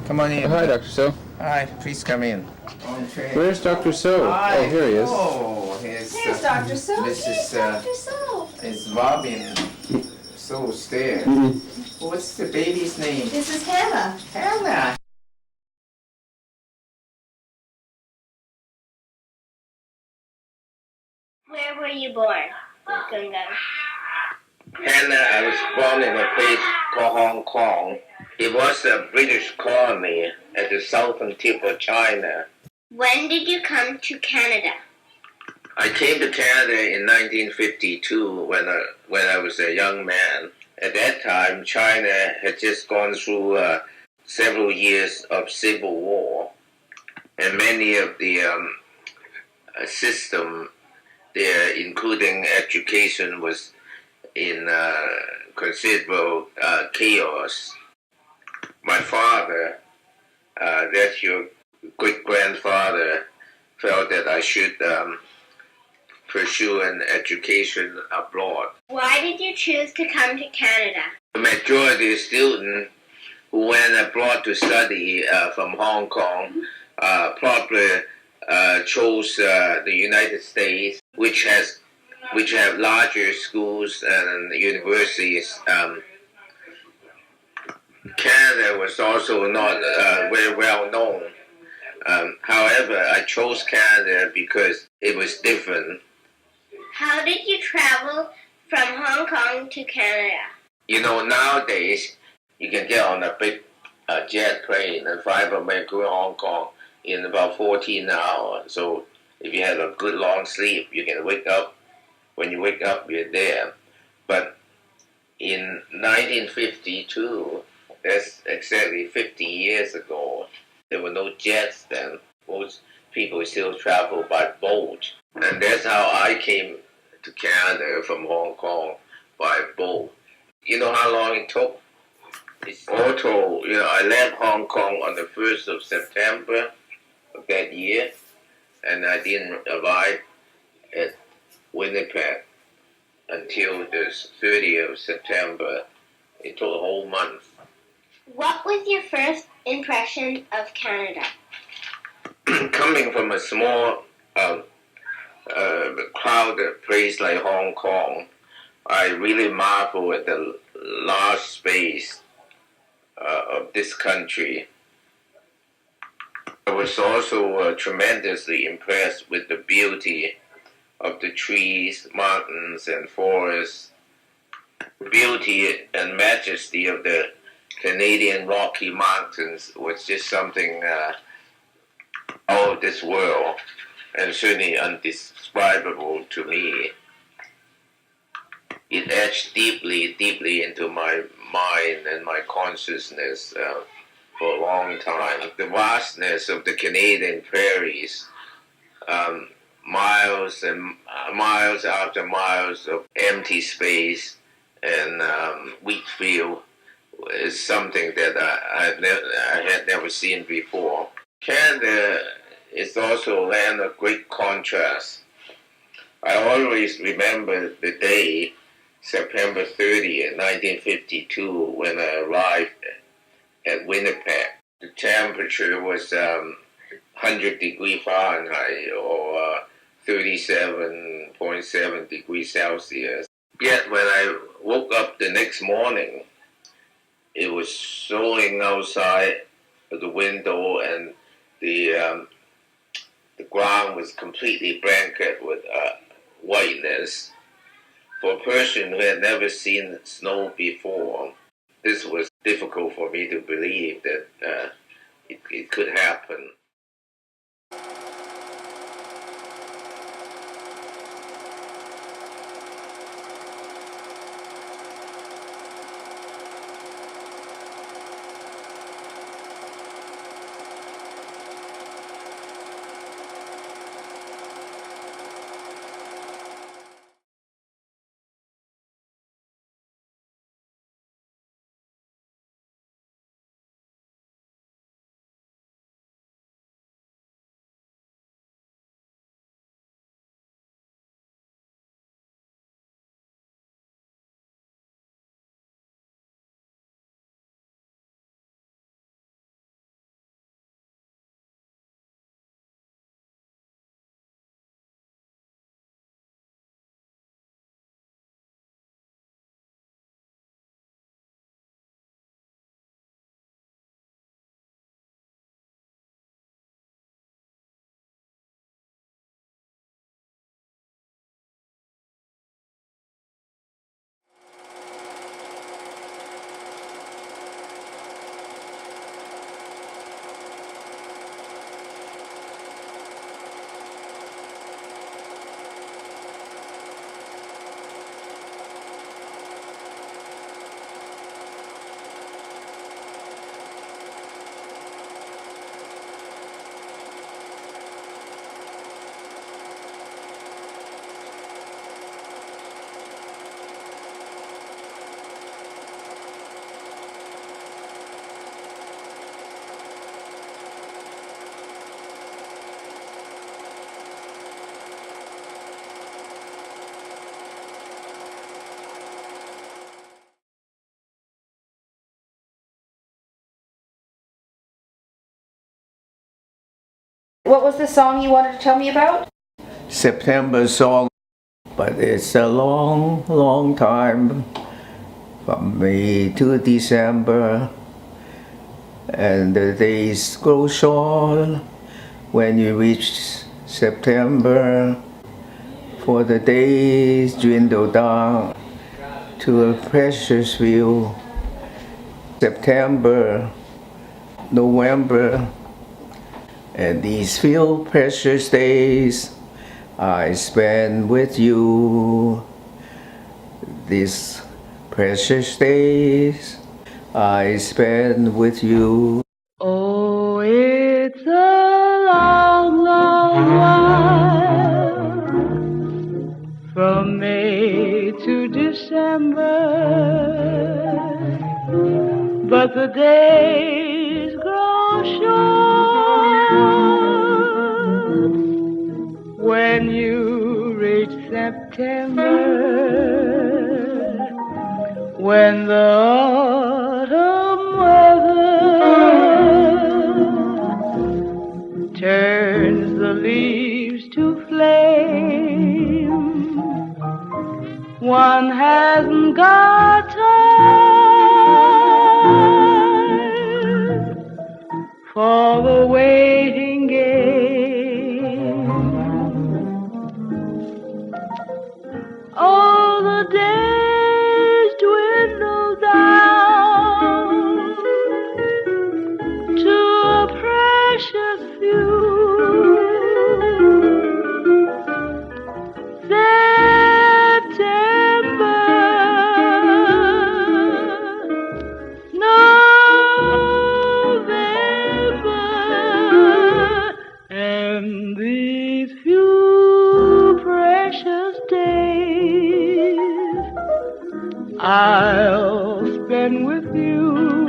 Come on in. Hi, Dr. So. Hi, please come in. Where's Dr. So? Hi. Oh, here he is. Oh, There's Dr. So. Mrs. Dr. So. Is Robin So's there? What's the baby's name? This is Hannah. Hannah. Where were you born, Gunga? Hannah, I was born in a place called Hong Kong. It was a British colony at the southern tip of China. When did you come to Canada? I came to Canada in 1952 when I was a young man. At that time, China had just gone through several years of civil war, and many of the system there, including education, was in considerable chaos. My father, that's your great-grandfather, felt that I should pursue an education abroad. Why did you choose to come to Canada? The majority of students who went abroad to study from Hong Kong probably chose the United States, which have larger schools and universities. Canada was also not very well known. However, I chose Canada because it was different. How did you travel from Hong Kong to Canada? You know, nowadays, you can get on a big jet plane and fly from Vancouver, Hong Kong in about 14 hours. So if you have a good long sleep, you can wake up. When you wake up, you're there. But in 1952, that's exactly 50 years ago, there were no jets then. Most people still travel by boat. And that's how I came to Canada from Hong Kong by boat. You know how long it took? It's auto, I left Hong Kong on the 1st of September of that year, and I didn't arrive at Winnipeg until the 30th of September. It took a whole month. What was your first impression of Canada? Coming from a small, crowded place like Hong Kong, I really marvel at the large space of this country. I was also tremendously impressed with the beauty of the trees, mountains, and forests. The beauty and majesty of the Canadian Rocky Mountains was just something out of this world, and certainly undescribable to me. It etched deeply, deeply into my mind and my consciousness for a long time. The vastness of the Canadian prairies, miles and miles after miles of empty space and wheat field, is something that I had never seen before. Canada is also a land of great contrast. I always remember the day, September 30th, 1952, when I arrived at Winnipeg. The temperature was 100 degrees Fahrenheit or 37.7 degrees Celsius. Yet when I woke up the next morning, it was snowing outside of the window, and the ground was completely blanket with whiteness. For a person who had never seen snow before, this was difficult for me to believe that it could happen. What was the song you wanted to tell me about? September song, but it's a long, long time from May to December, and the days grow short when you reach September, for the days dwindle down to a precious few. September, November, and these few precious days I spend with you. These precious days I spend with you. Oh, it's a long, long while from May to December, but the days grow short when you reach September, when the autumn weather turns the leaves to flame. One hasn't got time for the waiting game. Oh, the days dwindle down to a precious few. September, November, and these few precious days I'll spend with you.